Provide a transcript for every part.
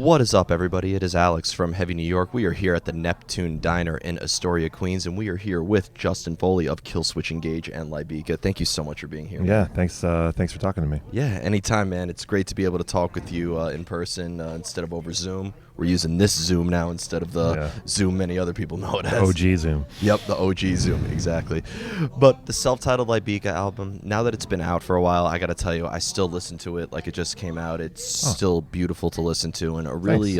What is up, everybody? It is Alex from Heavy New York. We are here at the Neptune Diner in Astoria, Queens, and we are here with Justin Foley of Killswitch, Engage, and Lybica. Thank you so much for being here. Yeah, thanks for talking to me. Yeah, anytime, man. It's great to be able to talk with you in person instead of over Zoom. We're using this Zoom now instead of the Zoom many other people know it as. OG Zoom. Yep, the OG Zoom, exactly. But the self-titled Lybica album, now that it's been out for a while, I got to tell you, I still listen to it like it just came out. It's still beautiful to listen to and a really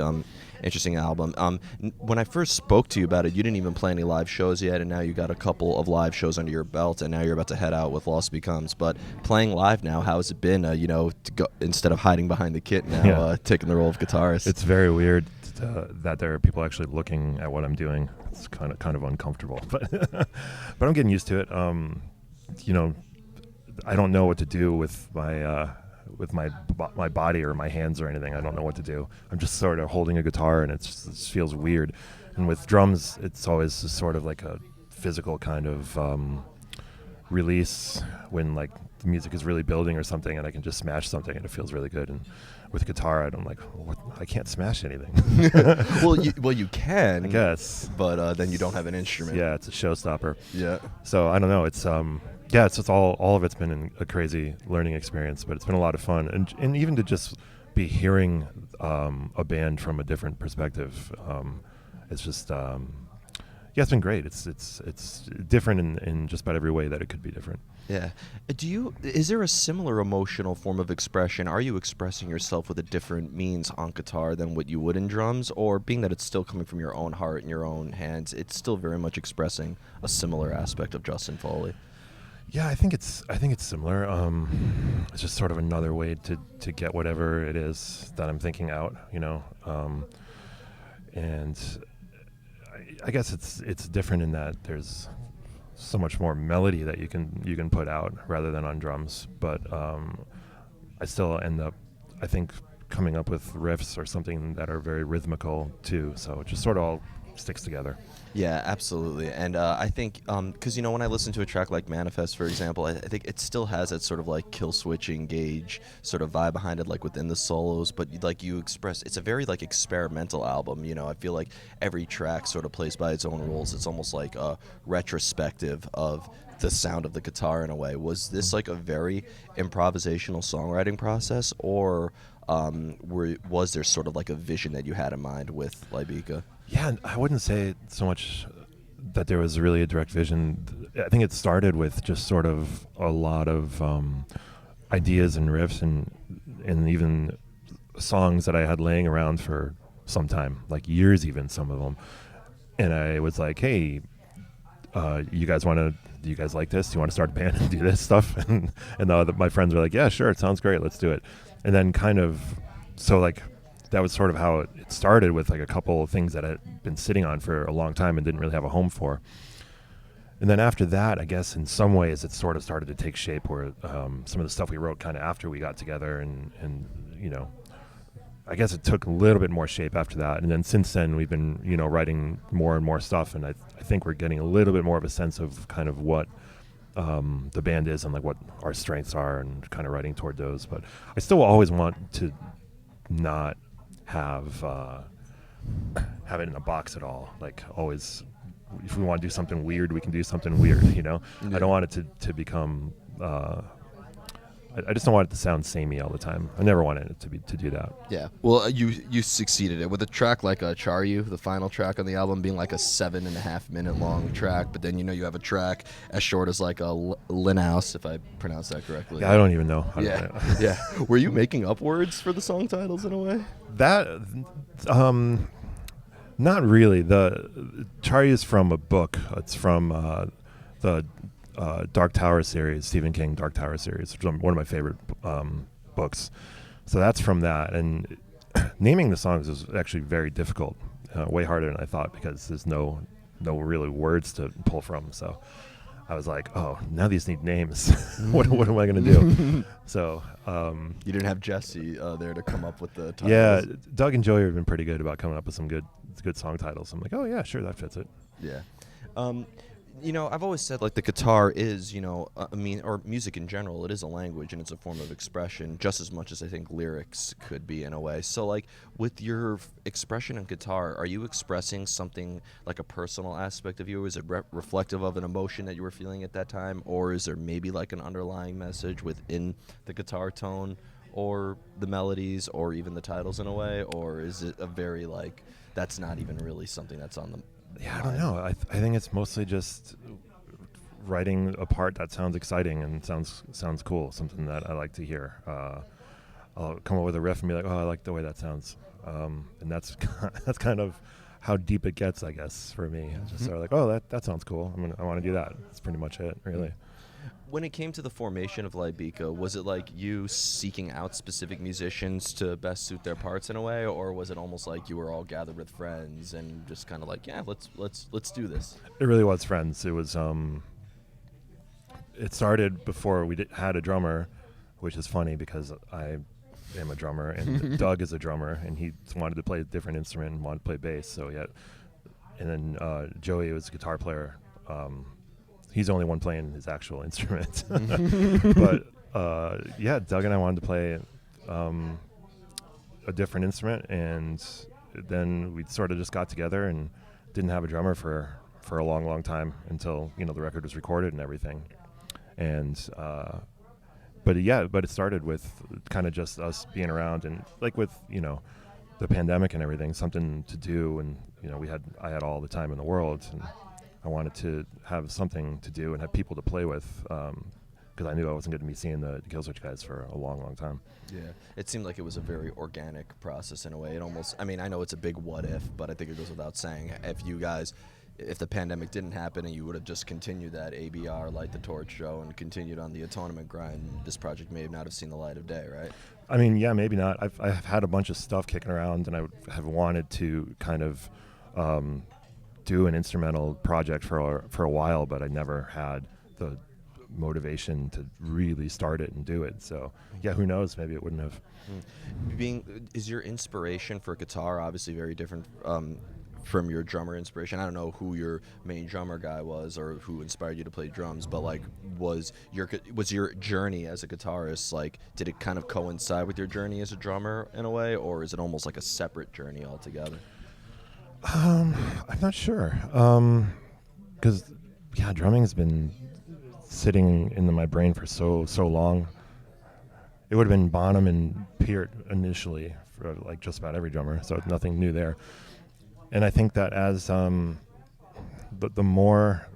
interesting album. When I first spoke to you about it, you didn't even play any live shows yet, and now you got a couple of live shows under your belt, and now you're about to head out with Lost Becomes. But playing live now, how has it been, to go, instead of hiding behind the kit now, taking the role of guitarist? It's very weird that there are people actually looking at what I'm doing. It's kind of uncomfortable, but I'm getting used to it. I don't know what to do with my body or my hands or anything. I don't know what to do. I'm just sort of holding a guitar, and it feels weird. And with drums, it's always sort of like a physical kind of release when like the music is really building or something, and I can just smash something, and it feels really good. And with guitar, I'm like, what? I can't smash anything. well, you can, I guess, but then you don't have an instrument. Yeah, it's a showstopper. Yeah. So I don't know. It's it's just all of it's been a crazy learning experience, but it's been a lot of fun, and even to just be hearing a band from a different perspective, it's just it's been great. It's different in just about every way that it could be different. Yeah. Is there a similar emotional form of expression? Are you expressing yourself with a different means on guitar than what you would in drums? Or being that it's still coming from your own heart and your own hands, it's still very much expressing a similar aspect of Justin Foley? Yeah, I think it's similar. It's just sort of another way to get whatever it is that I'm thinking out, and I guess it's different in that there's so much more melody that you can put out rather than on drums, but I still end up, I think, coming up with riffs or something that are very rhythmical too, so it just sort of all sticks together. Yeah, absolutely. And I think, because, when I listen to a track like Manifest, for example, I think it still has that sort of like Killswitch, Engage sort of vibe behind it, like within the solos, but like you express, it's a very like experimental album. I feel like every track sort of plays by its own rules. It's almost like a retrospective of the sound of the guitar in a way. Was this like a very improvisational songwriting process, or was there sort of like a vision that you had in mind with Lybica? Yeah, I wouldn't say so much that there was really a direct vision. I think it started with just sort of a lot of ideas and riffs and even songs that I had laying around for some time, like years even, some of them. And I was like, hey, do you guys like this? Do you want to start a band and do this stuff? And my friends were like, yeah, sure, it sounds great, let's do it. And then that was sort of how it started, with like a couple of things that I had been sitting on for a long time and didn't really have a home for. And then after that, I guess in some ways it sort of started to take shape, where some of the stuff we wrote kind of after we got together, and I guess it took a little bit more shape after that. And then since then we've been writing more and more stuff, and I think we're getting a little bit more of a sense of kind of what the band is and like what our strengths are, and kind of writing toward those. But I still always want to not have it in a box at all. Like, always, if we want to do something weird, we can do something weird. Yeah. I don't want it to become I just don't want it to sound samey all the time. I never wanted it to do that. Yeah. Well, you succeeded it with a track like Charyu, the final track on the album, being like a 7.5 minute long track. But then you have a track as short as like a Linhouse, if I pronounce that correctly. Yeah, I don't even know. Yeah. Were you making up words for the song titles in a way? That not really. The Charyu is from a book. It's from the Dark Tower series, Stephen King Dark Tower series, which is one of my favorite books. So that's from that. And naming the songs is actually very difficult, way harder than I thought, because there's no really words to pull from. So I was like, oh, now these need names. what am I going to do? So you didn't have Jesse there to come up with the titles. Yeah, Doug and Joey have been pretty good about coming up with some good song titles. I'm like, oh yeah, sure, that fits it. Yeah. I've always said like the guitar is, or music in general, it is a language and it's a form of expression just as much as I think lyrics could be in a way. So like with your expression on guitar, are you expressing something like a personal aspect of you? Is it reflective of an emotion that you were feeling at that time, or is there maybe like an underlying message within the guitar tone or the melodies or even the titles in a way, or is it a very like that's not even really something that's on the Yeah, I don't know. I think it's mostly just writing a part that sounds exciting and sounds cool, something that I like to hear. I'll come up with a riff and be like, oh, I like the way that sounds, and that's that's kind of how deep it gets, I guess, for me. Just sort of like, oh, that sounds cool. I want to do that. That's pretty much it, really. When it came to the formation of Lybica, was it like you seeking out specific musicians to best suit their parts in a way, or was it almost like you were all gathered with friends and just kind of like, yeah, let's do this? It really was friends. It was it started before we had a drummer, which is funny because I am a drummer and Doug is a drummer, and he wanted to play a different instrument and wanted to play bass. So and then Joey was a guitar player. He's the only one playing his actual instrument. But yeah, Doug and I wanted to play a different instrument, and then we sort of just got together and didn't have a drummer for a long time until the record was recorded and everything. And but it started with kind of just us being around, and like with the pandemic and everything, something to do, and I had all the time in the world, and I wanted to have something to do and have people to play with, because I knew I wasn't going to be seeing the Killswitch guys for a long time. Yeah, it seemed like it was a very organic process in a way. It almost, I mean, I know it's a big what if, but I think it goes without saying, if the pandemic didn't happen and you would have just continued that ABR Light the Torch show and continued on the atonement grind, this project may not have seen the light of day, right? I mean, yeah, maybe not. I've had a bunch of stuff kicking around, and I have wanted to kind of do an instrumental project for a while, but I never had the motivation to really start it and do it. So yeah, who knows? Maybe it wouldn't have. Is your inspiration for guitar obviously very different from your drummer inspiration? I don't know who your main drummer guy was or who inspired you to play drums, but like was your journey as a guitarist, like did it kind of coincide with your journey as a drummer in a way, or is it almost like a separate journey altogether? I'm not sure, because drumming has been sitting in my brain for so long. It would have been Bonham and Peart initially for like just about every drummer, so nothing new there. And I think that as the more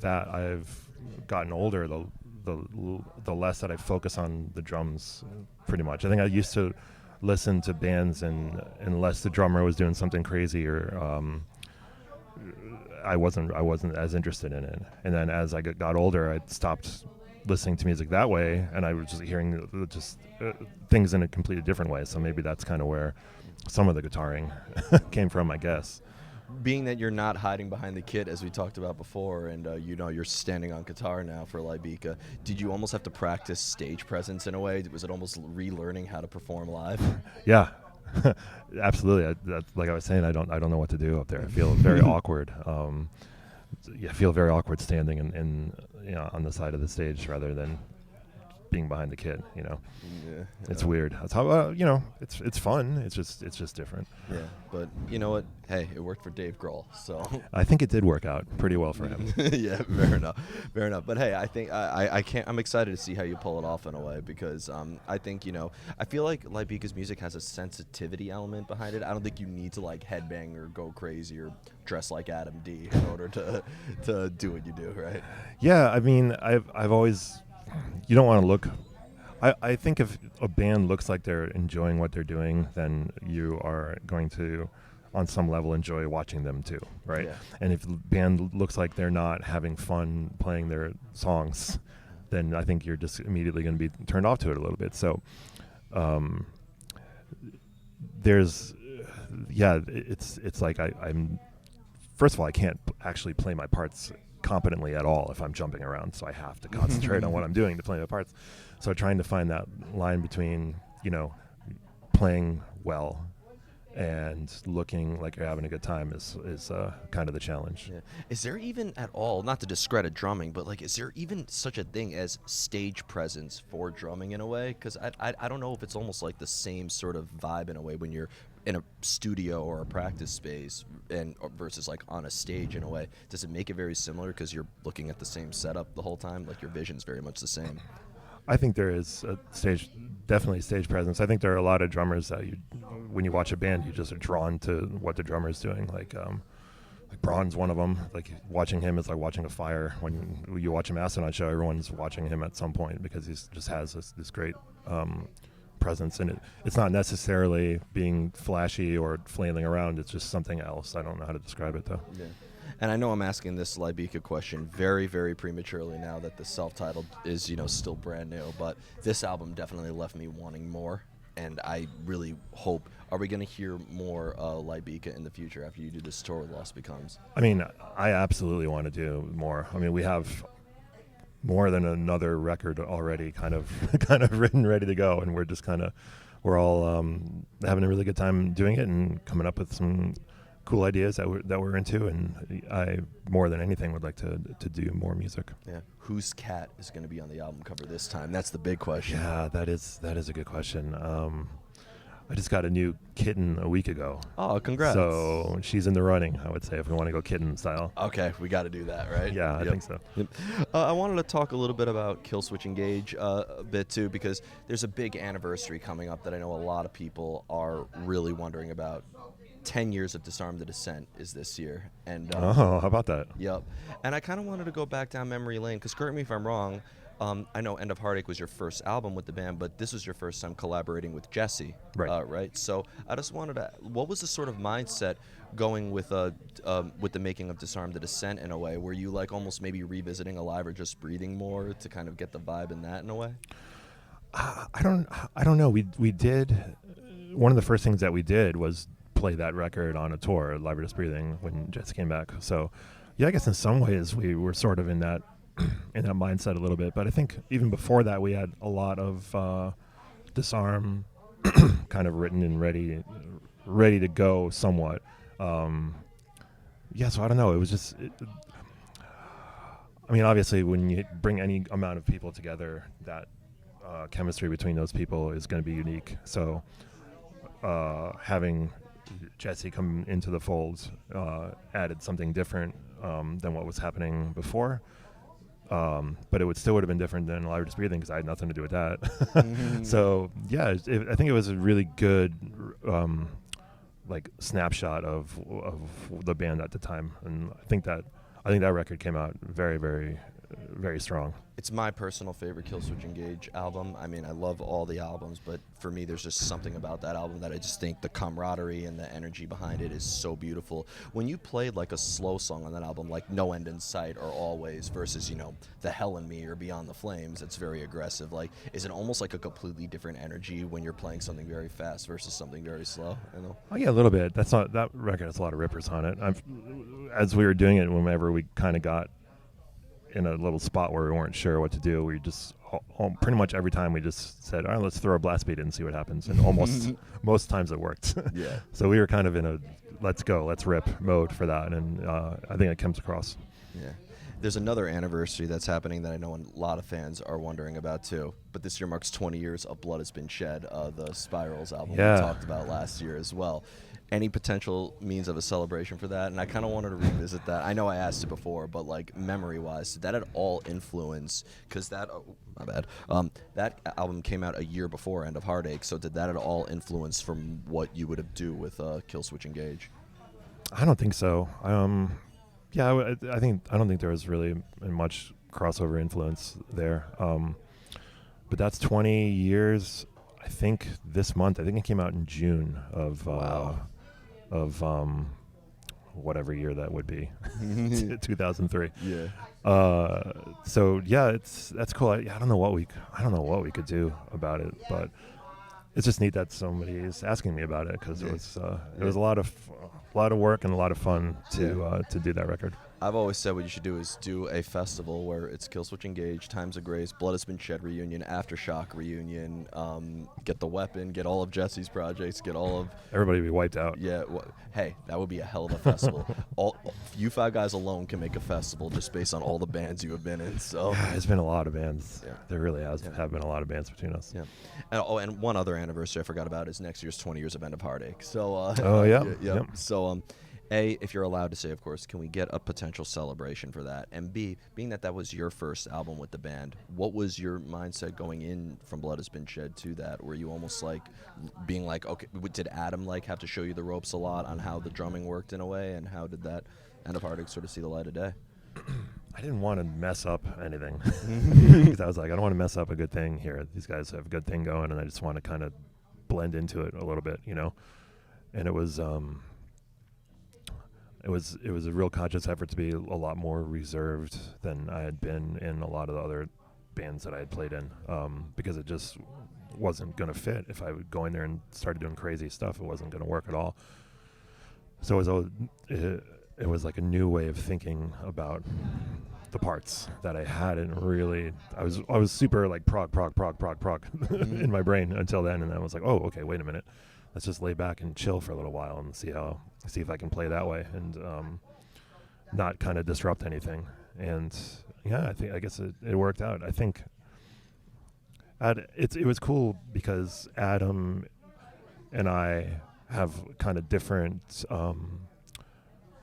that I've gotten older, the less that I focus on the drums. Pretty much, I think I used to listen to bands, and unless the drummer was doing something crazy, or I wasn't as interested in it. And then as I got older, I stopped listening to music that way, and I was just hearing things in a completely different way. So maybe that's kind of where some of the guitaring came from, I guess. Being that you're not hiding behind the kit, as we talked about before, and you're standing on guitar now for Lybica, did you almost have to practice stage presence in a way? Was it almost relearning how to perform live? Yeah, absolutely. Like I was saying, I don't know what to do up there. I feel very awkward. I feel very awkward standing in on the side of the stage rather than being behind the kit. It's weird. That's how it's fun. It's just different. Yeah, but you know what? Hey, it worked for Dave Grohl, so I think it did work out pretty well for him. Yeah, fair enough. But hey, I think I'm excited to see how you pull it off in a way, because I think I feel like Lybica's music has a sensitivity element behind it. I don't think you need to like headbang or go crazy or dress like Adam D in order to do what you do, right? Yeah, I mean, I've always. You don't want to look. I think if a band looks like they're enjoying what they're doing, then you are going to, on some level, enjoy watching them too, right? Yeah. And if the band looks like they're not having fun playing their songs, then I think you're just immediately going to be turned off to it a little bit. So, it's like I'm. First of all, I can't actually play my parts competently at all if I'm jumping around, so I have to concentrate on what I'm doing to play my parts. So trying to find that line between playing well and looking like you're having a good time is kind of the challenge. Yeah. Is there even at all, not to discredit drumming, but like, is there even such a thing as stage presence for drumming in a way? Because I don't know if it's almost like the same sort of vibe in a way when you're in a studio or a practice space and versus like on a stage in a way. Does it make it very similar because you're looking at the same setup the whole time? Like your vision's very much the same. I think there is definitely stage presence. I think there are a lot of drummers that when you watch a band, you just are drawn to what the drummer's doing. Like Braun's one of them. Like watching him is like watching a fire. When you watch a Mastodon show, everyone's watching him at some point because he just has this great presence. And it's not necessarily being flashy or flailing around. It's just something else. I don't know how to describe it though. Yeah. And I know I'm asking this Lybica question very, very prematurely now that the self-titled is, still brand new. But this album definitely left me wanting more. And I really hope, are we going to hear more Lybica in the future after you do this tour with Lost Becomes? I mean, I absolutely want to do more. I mean, we have more than another record already kind of written, ready to go. And we're all having a really good time doing it and coming up with some cool ideas that we're into, and I more than anything would like to do more music. Yeah. Whose cat is going to be on the album cover this time? That's the big question. Yeah, that is a good question. I just got a new kitten a week ago. Oh, congrats. So she's in the running, I would say, if we want to go kitten style. Okay, we got to do that, right? Yeah, I think so. Yep. I wanted to talk a little bit about Killswitch Engage a bit too, because there's a big anniversary coming up that I know a lot of people are really wondering about. 10 years of Disarm the Descent is this year. And how about that? Yep. And I kind of wanted to go back down memory lane, because correct me if I'm wrong, I know End of Heartache was your first album with the band, but this was your first time collaborating with Jesse. Right. Right? So I just wanted to, what was the sort of mindset going with the making of Disarm the Descent in a way? Were you like almost maybe revisiting Alive or Just Breathing more to kind of get the vibe in that in a way? I don't know. We did, one of the first things that we did was play that record on a tour, Live or Just Breathing, when Jesse came back. So, yeah, I guess in some ways we were sort of in that mindset a little bit. But I think even before that, we had a lot of Disarm kind of written and ready to go somewhat. Yeah, so I don't know. It was just, I mean, obviously, when you bring any amount of people together, that chemistry between those people is going to be unique. So having Jesse come into the fold added something different than what was happening before. But it would have been different than Live or Just Breathing because I had nothing to do with that. Mm-hmm. So, yeah, I think it was a really good like snapshot of the band at the time. And I think that record came out very, very, very strong. It's my personal favorite Killswitch Engage album. I mean, I love all the albums, but for me, there's just something about that album that I just think the camaraderie and the energy behind it is so beautiful. When you played like a slow song on that album, like No End in Sight or Always versus, The Hell in Me or Beyond the Flames, it's very aggressive. Like, is it almost like a completely different energy when you're playing something very fast versus something very slow? Oh, yeah, a little bit. That record has a lot of rippers on it. As we were doing it, whenever we kind of got in a little spot where we weren't sure what to do, we just pretty much every time we just said, all right, let's throw a blast beat in and see what happens. And almost most times it worked. Yeah. So we were kind of in a let's go, let's rip mode for that. And I think it comes across. Yeah. There's another anniversary that's happening that I know a lot of fans are wondering about too. But this year marks 20 years of Blood Has Been Shed, the Spirals album we talked about last year as well. Any potential means of a celebration for that? And I kind of wanted to revisit that. I know I asked it before, but like memory-wise, did that at all influence? Because that, that album came out a year before End of Heartache. So did that at all influence from what you would have do with Killswitch Engage? I don't think so. Yeah, I don't think there was really much crossover influence there. But that's 20 years. I think this month. I think it came out in June of whatever year that would be, 2003. Yeah. So yeah, that's cool. I don't know what we could do about it, but it's just neat that somebody is asking me about it because it was a lot of work and a lot of fun to do that record. I've always said what you should do is do a festival where it's Killswitch Engage, Times of Grace, Blood Has Been Shed reunion, Aftershock reunion, get the weapon, get all of Jesse's projects, get all of Everybody would be wiped out. yeah. Hey, that would be a hell of a festival. All you 5 guys alone can make a festival just based on all the bands you have been in. So Yeah, there's been a lot of bands. Yeah. There really have Yeah. been a lot of bands between us. yeah. And one other anniversary I forgot about is next year's 20 years of End of Heartache. So Oh, yeah. Yep. So A, if you're allowed to say, of course, can we get a potential celebration for that? And B, being that was your first album with the band, what was your mindset going in from Blood Has Been Shed to that? Were you almost like being like, okay, did Adam like have to show you the ropes a lot on how the drumming worked in a way, and how did that End of Heartache sort of see the light of day? I didn't want to mess up anything because I was like, I don't want to mess up a good thing here. These guys have a good thing going, and I just want to kind of blend into it a little bit, you know. And it was a real conscious effort to be a lot more reserved than I had been in a lot of the other bands that I had played in, because it just wasn't going to fit. If I would go in there and started doing crazy stuff, it wasn't going to work at all. So it was like a new way of thinking about the parts that I hadn't really. I was super like prog in my brain until then, and then I was like, oh, okay, wait a minute, let's just lay back and chill for a little while and see if I can play that way and not kind of disrupt anything. And yeah, I guess it worked out. I think it was cool because Adam and I have kind of different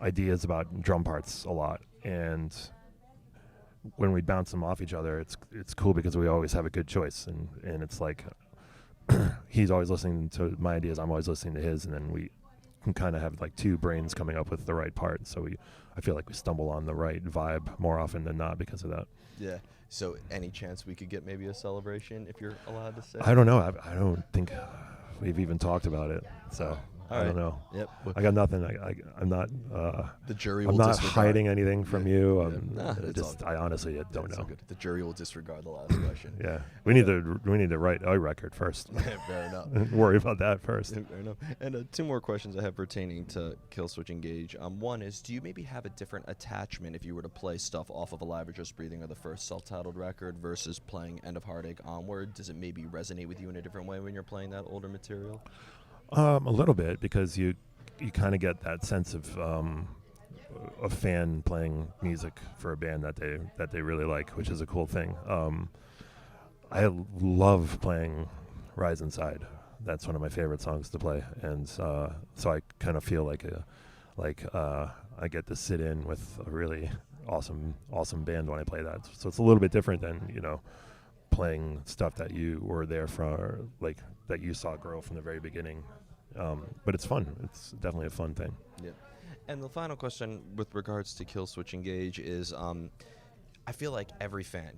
ideas about drum parts a lot, and when we bounce them off each other, it's cool because we always have a good choice, and it's like he's always listening to my ideas, I'm always listening to his, and then we can kind of have like 2 brains coming up with the right part. So I feel like we stumble on the right vibe more often than not because of that. Yeah. So any chance we could get maybe a celebration, if you're allowed to say? I don't know. I don't think we've even talked about it. So I don't know. Yep. I got nothing. I'm not. The jury I'm will not disregard. hiding anything from you. Nah, it's all I honestly don't It's know. all good. The jury will disregard the last question. Yeah, we need to write a record first. Fair enough. Worry about that first. Fair enough. And 2 more questions I have pertaining to Killswitch Engage. One is, do you maybe have a different attachment if you were to play stuff off of Alive or Just Breathing or the first self-titled record versus playing End of Heartache onward? Does it maybe resonate with you in a different way when you're playing that older material? A little bit, because you kind of get that sense of a fan playing music for a band that they really like, which is a cool thing. I love playing Rise Inside. That's one of my favorite songs to play, and so I kind of feel like I get to sit in with a really awesome band when I play that. So it's a little bit different than playing stuff that you were there for, like that you saw grow from the very beginning. But it's fun. It's definitely a fun thing. Yeah. And the final question with regards to Killswitch Engage is, I feel like every fan,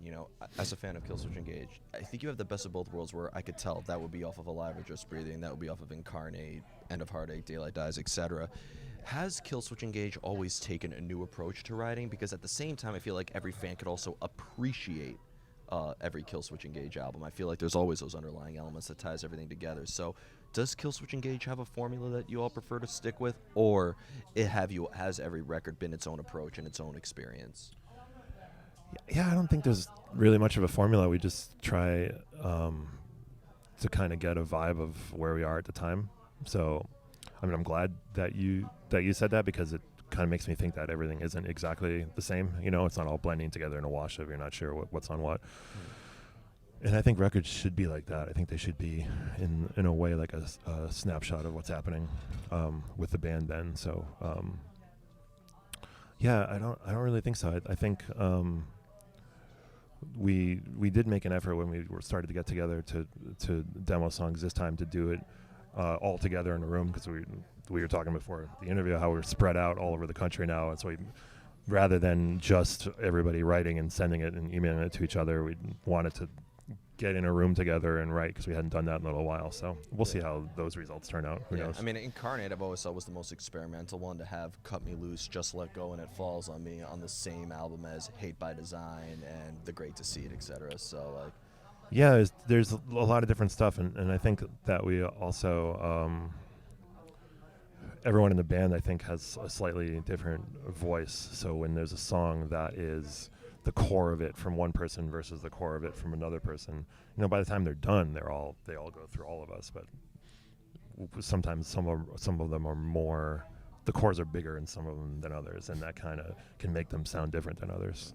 as a fan of Killswitch Engage, I think you have the best of both worlds, where I could tell that would be off of Alive or Just Breathing, that would be off of Incarnate, End of Heartache, Daylight Dies, etc. Has Killswitch Engage always taken a new approach to writing? Because at the same time, I feel like every fan could also appreciate every Killswitch Engage album. I feel like there's always those underlying elements that ties everything together. So does Killswitch Engage have a formula that you all prefer to stick with, or has every record been its own approach and its own experience? Yeah, I don't think there's really much of a formula. We just try to kind of get a vibe of where we are at the time. So, I mean, I'm glad that you said that, because it kind of makes me think that everything isn't exactly the same. It's not all blending together in a wash of you're not sure what's on what. And I think records should be like that. I think they should be in a way like a snapshot of what's happening with the band then. So yeah, I don't really think so. I think we did make an effort when we started to get together to demo songs this time, to do it all together in a room, because we were talking before the interview how we're spread out all over the country now, and so rather than just everybody writing and sending it and emailing it to each other, we wanted to get in a room together and write, because we hadn't done that in a little while. So we'll see how those results turn out. Who knows? I mean, Incarnate I've always thought was the most experimental one to have. Cut Me Loose, Just Let Go, and It Falls on Me on the same album as Hate by Design and The Great Deceit, etc. So like, yeah, there's a lot of different stuff, and I think that we also everyone in the band, I think, has a slightly different voice. So when there's a song that is the core of it from one person versus the core of it from another person, by the time they're done, they all go through all of us. But sometimes some of them are more, the cores are bigger in some of them than others, and that kind of can make them sound different than others.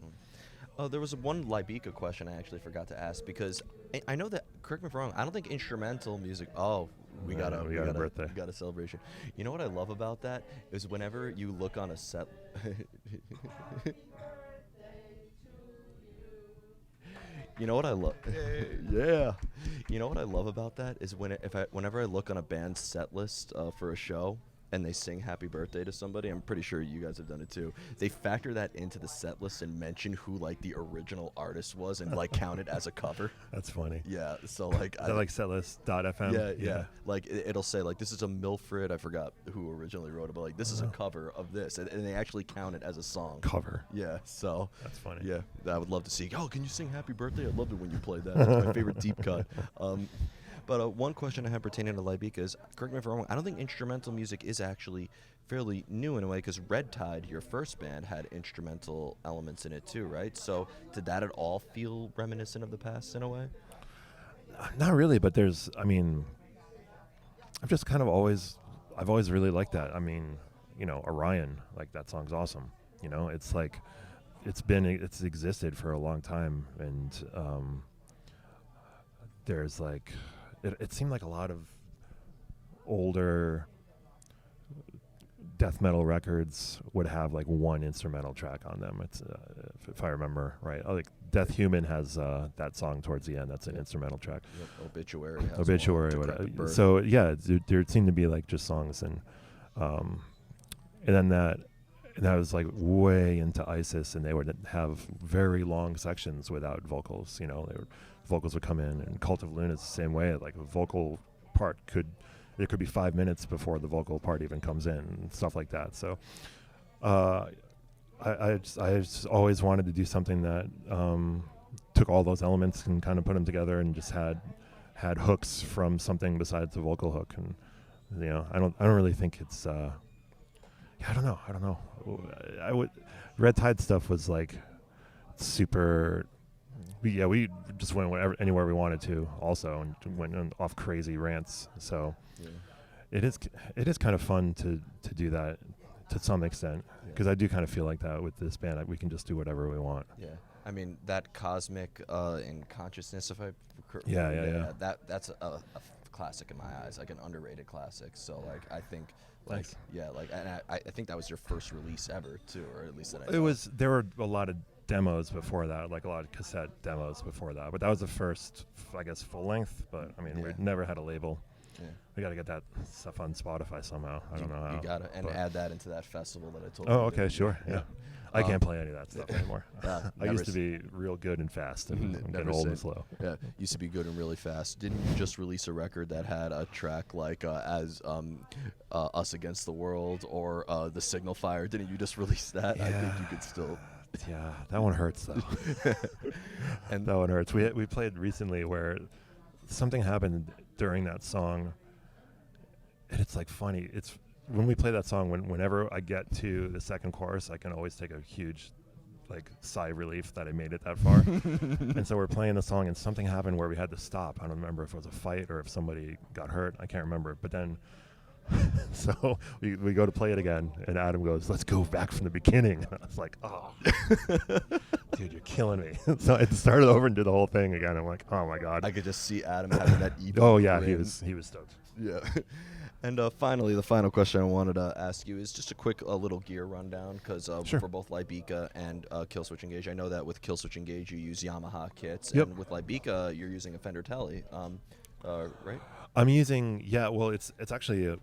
There was one Lybica question I actually forgot to ask, because I know that, correct me if I'm wrong, I don't think instrumental music. Oh, we got a birthday. We got a celebration. You know what I love about that is whenever you look on a set. You know what I love? Yeah. You know what I love about that is whenever I look on a band's set list for a show, and they sing happy birthday to somebody, I'm pretty sure you guys have done it too, they factor that into the set list and mention who like the original artist was and like count it as a cover. That's funny. Yeah, so like I like setlist.fm. Yeah. Like it'll say like, this is a Milfred, I forgot who originally wrote it, but like this is a cover of this, and they actually count it as a song. Cover. Yeah, so that's funny. Yeah, I would love to see. Oh, can you sing happy birthday? I loved it when you played that. That's my favorite deep cut. But one question I have pertaining to Lybica is, correct me if I'm wrong, I don't think instrumental music is actually fairly new in a way, because Red Tide, your first band, had instrumental elements in it too, right? So did that at all feel reminiscent of the past in a way? Not really, but I've just kind of always really liked that. I mean, Orion, like that song's awesome. It's like, it's existed for a long time, and there's like, it seemed like a lot of older death metal records would have like one instrumental track on them. It's if I remember right, like Death Human has that song towards the end. That's an instrumental track. Yep. Obituary. Has Obituary. Whatever. So yeah, there seemed to be like just songs, and then that was like way into ISIS, and they would have very long sections without vocals. Vocals would come in, and Cult of Luna is the same way. Like a vocal part could be 5 minutes before the vocal part even comes in, and stuff like that. So I just always wanted to do something that took all those elements and kind of put them together, and just had hooks from something besides the vocal hook. And I don't really think it's I don't know. Red Tide stuff was like super. We just went anywhere we wanted to, also, and went on off crazy rants. So it is kind of fun to do that to some extent, because I do kind of feel like that with this band. We can just do whatever we want. Yeah, I mean that cosmic in consciousness, if I that's a classic in my eyes, like an underrated classic. So like I think like Thanks. Yeah, like, and I think that was your first release ever too, or at least that I know. It was. There were a lot of demos before that, like a lot of cassette demos before that, but that was the first, I guess, full length. But I mean, we never had a label. Yeah. We got to get that stuff on Spotify somehow. I don't know how. You got to, and add that into that festival that I told you. Oh, okay, sure. Yeah. I can't play any of that stuff anymore. I used to be real good and fast, and I'm getting old and slow. Yeah, used to be good and really fast. Didn't you just release a record that had a track like as Us Against the World or The Signal Fire? Didn't you just release that? Yeah. I think you could still. Yeah, that one hurts though. And that one hurts. We played recently where something happened during that song, and it's like funny. It's when we play that song, whenever I get to the second chorus, I can always take a huge like sigh of relief that I made it that far. And so we're playing the song, and something happened where we had to stop. I don't remember if it was a fight or if somebody got hurt. I can't remember. But then so we go to play it again, and Adam goes, "Let's go back from the beginning." And I was like, "Oh, dude, you're killing me." So I started over and did the whole thing again. I'm like, "Oh my god!" I could just see Adam having that evil. Oh yeah, grin. he was stoked. Yeah. And finally, the final question I wanted to ask you is just a quick little gear rundown, because Sure. for both Lybica and Killswitch Engage, I know that with Killswitch Engage you use Yamaha kits, Yep. and with Lybica you're using a Fender Tele, right? I'm using well, it's actually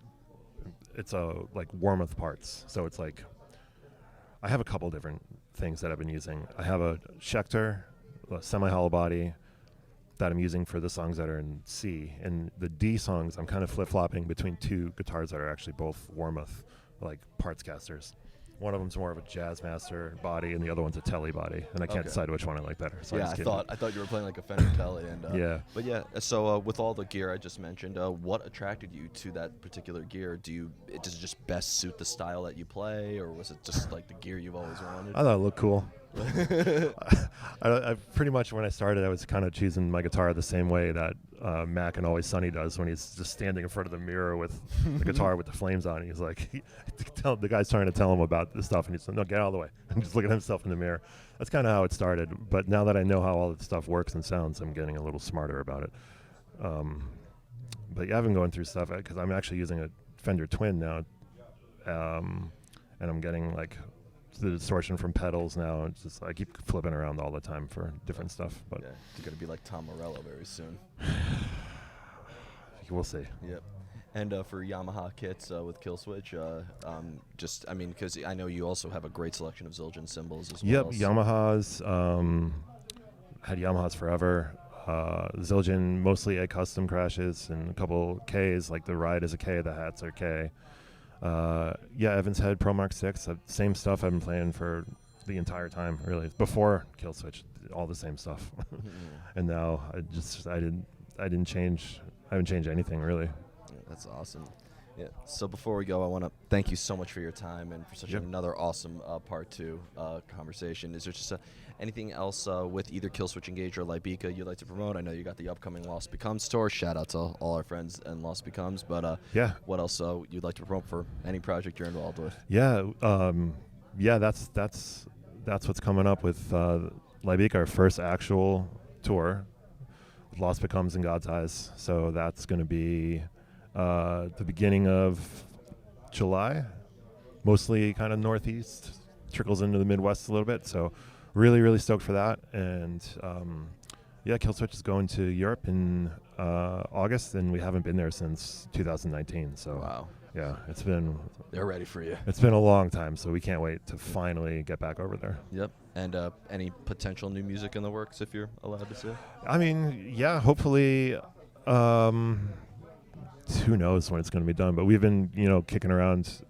it's like Warmoth parts, so it's like I have a couple different things that I've been using. I have a Schecter, a semi-hollow body that I'm using for the songs that are in C, and the D songs I'm kind of flip-flopping between two guitars that are actually both Warmoth like parts casters. One of them's more of a jazz master body, and the other one's a telly body, and I can't decide which one I like better. So yeah, I thought you were playing like a Fender Telly, and yeah. But yeah, so with all the gear I just mentioned, what attracted you to that particular gear? Does it just best suit the style that you play, or was it just like the gear you've always wanted? I thought it looked cool. I pretty much, when I started, I was kind of choosing my guitar the same way that Mac and Always Sunny does, when he's just standing in front of the mirror with the guitar with the flames on. He's like, the guy's trying to tell him about this stuff, and he's like, no, get out of the way. And just look at himself in the mirror. That's kind of how it started. But now that I know how all this stuff works and sounds, I'm getting a little smarter about it. But yeah, I've been going through stuff because I'm actually using a Fender Twin now, and I'm getting like the distortion from pedals now. It's just I keep flipping around all the time for different stuff. But yeah, you're gonna be like Tom Morello very soon. We'll see. Yep. And for Yamaha kits with Killswitch, because I know you also have a great selection of Zildjian cymbals as well. Yep, Yamahas. Had Yamahas forever. Zildjian, mostly a custom crashes, and a couple Ks, like the ride is a K, the hats are K. Evans Head Pro Mark 6, same stuff I've been playing for the entire time, really. Before Killswitch, all the same stuff. And now I didn't change. I haven't changed anything, really. Yeah, that's awesome. Yeah. So before we go, I want to thank you so much for your time and for such another awesome part 2 conversation. Is there just anything else with either Killswitch Engage or Lybica you'd like to promote? I know you got the upcoming Lost Becomes tour. Shout out to all our friends and Lost Becomes. But what else you'd like to promote for any project you're involved with? That's what's coming up with Lybica, our first actual tour. Lost Becomes in God's Eyes. So that's going to be the beginning of July, mostly kind of northeast, trickles into the Midwest a little bit. So really, really stoked for that. And Killswitch is going to Europe in August, and we haven't been there since 2019. So wow. Yeah, they're ready for you. It's been a long time, so we can't wait to finally get back over there. Yep. And any potential new music in the works, if you're allowed to say? I mean, yeah, hopefully. Who knows when it's going to be done? But we've been, kicking around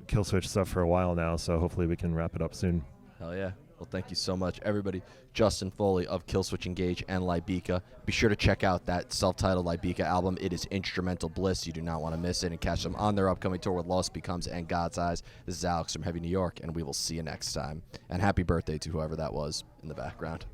Killswitch stuff for a while now, so hopefully we can wrap it up soon. Hell yeah. Well, thank you so much, everybody. Justin Foley of Killswitch Engage and Lybica. Be sure to check out that self-titled Lybica album. It is instrumental bliss. You do not want to miss it. And catch them on their upcoming tour with Lost Becomes and God's Eyes. This is Alex from Heavy New York, and we will see you next time. And happy birthday to whoever that was in the background.